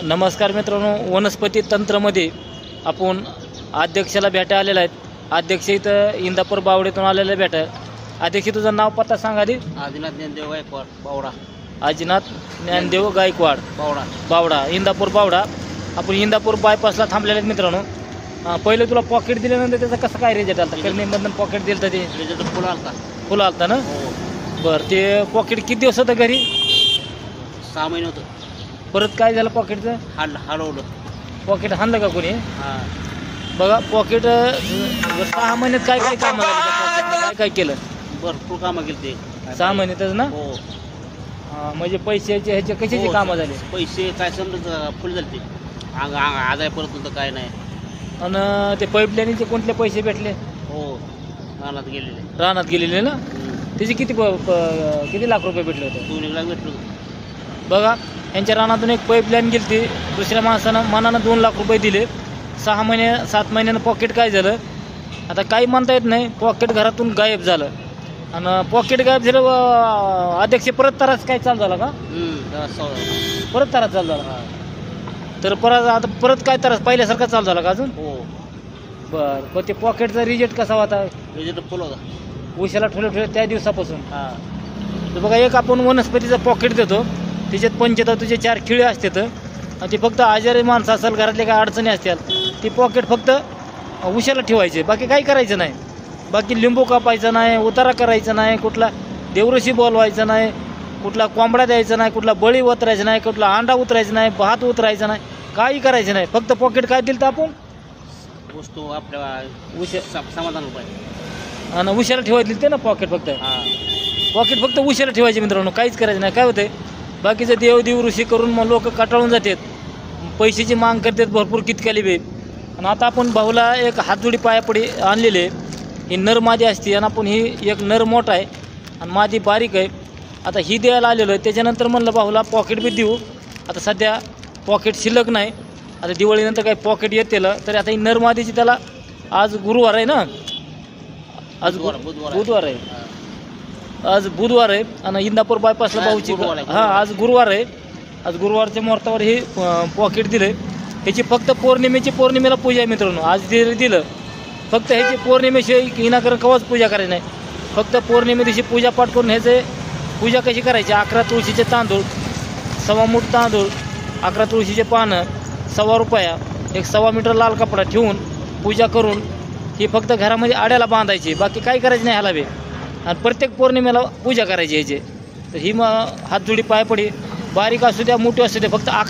नमस्कार मित्रांनो, वनस्पती तंत्रमध्ये आपण अध्यक्षाला भेटायला आलेला आहेत। अध्यक्ष इथं इंदापूर बावड्यातून आलेले भेटाय। अध्यक्ष तुझं नाव पत्ता सांगा आधी। आदिनाथ ज्ञानदेव गायकवाड बावडा। आदिनाथ ज्ञानदेव गायकवाड बावडा इंदापूर बावडा। आपण इंदापूर बायपासला थांबलेले आहेत मित्रांनो। पहिले तुला पॉकेट दिल्यानंतर त्याचा कसं काय रिझल्ट आला? करणीमधून पॉकेट दिलं तर ते रिझल्ट फुल आलता। फुल आलता ना? हो। बरं, ते पॉकेट किती दिवस होतं घरी? 6 महिने होतं। परत काय झालं पॉकेटचं? हलवलं पॉकेट हाणलं का कोणी? हां बघा पॉकेट 6 महिन्यात काय काय कामं झाली? काय काय केलं? भरपूर कामं केली ते 6 महिन्यातच ना? हो। म्हणजे पैशाचे ह्याचे कशाची कामं झाली? पैसे काय समजा फुल झाले ते आदाय परत होतं काय नाही। आणि ते पाईपलाईनचे कोणते पैसे भेटले? हो, रानात गेलेले ना? त्याचे किती लाख रुपये भेटले होते? 2 लाख भेटलो। बघा यांच्या रानातून एक पाईपलाईन गेली ती, दुसऱ्या मनानं 2 लाख रुपये दिले। 6 महिने 7 महिन्यानं पॉकेट काय झालं आता काही म्हणता येत नाही। पॉकेट घरातून गायब झालं आणि पॉकेट गायब झालं। अध्यक्ष परत त्रास काय चालू झाला का? परत त्रास चालू झाला तर परत काय त्रास पहिल्यासारखा चालू झाला का अजून? हो। बरं, पण ते पॉकेटचा रिजेक्ट कसा होता? रिजेक्ट फुल होता। उशाला ठेवलं त्या दिवसापासून। हां, तर बघा एक आपण वनस्पतीचा पॉकेट देतो, त्याच्यात पंचतत्वाचे 4 खिळे असतात आणि ते फक्त आजारी माणसं असेल, घरातले काय अडचणी असतील, ती पॉकेट फक्त उशाला ठेवायचे, बाकी काही करायचं नाही। बाकी लिंबू कापायचा नाही, उतारा करायचा नाही, कुठला देवऋषी बोलवायचा नाही, कुठला कोंबडा द्यायचा नाही, कुठला बळी उतरायचा नाही, कुठला अंडा उतरायचा नाही, भात उतरायचा नाही, काही करायचं नाही। फक्त पॉकेट काय दिलं तर आपण वस्तू आपल्या समाधान पाहिजे आणि उशाला ठेवायला ते ना पॉकेट फक्त। पॉकेट फक्त उशाला ठेवायचे मित्रांनो, काहीच करायचं नाही। काय होतंय बाकीचं देव ऋषी करून मग लोक कटाळून जातात, पैशाची माग करतात भरपूर कितक्याली बे। आणि आता आपण भाऊला एक हातजोडी पायापडी आणलेले, ही नर मादी असते आणि आपण ही एक नर मोठा आहे आणि मादी बारीक आहे। आता ही द्यायला आलेलो आहे, त्याच्यानंतर म्हणलं भाऊला पॉकेट बी देऊ। आता सध्या पॉकेट शिल्लक नाही, आता दिवाळीनंतर काही पॉकेट येतील तरी आता ही नर मादीची त्याला आज गुरुवार आहे ना? आज बुधवार आहे। आज बुधवार आहे आणि इंदापूर बायपासला भाऊची आज गुरुवार आहे। आज गुरुवारच्या मुहूर्तावर हे पॉकेट दिलं। ह्याची फक्त पौर्णिमेला पूजा आहे मित्रांनो। आज दिलं फक्त ह्याची पौर्णिमेशिवाय विनाकारण कवाच पूजा करायची नाही। फक्त पौर्णिमे दिवशी पूजापाठ करून ह्याचे पूजा कशी करायची? 11 तुळशीचे तांदूळ, 1.25 मूठ तांदूळ, 11 तुळशीचे पानं, ₹1.25, एक 1.25 मीटर लाल कपडा ठेवून पूजा करून ही फक्त घरामध्ये आड्याला बांधायची, बाकी काही करायचं नाही ह्याला बी। आणि प्रत्येक पौर्णिमेला पूजा करायची ह्याची। तर ही मग हातजोडी पायपडी बारीक असू द्या मोठी असू द्या, फक्त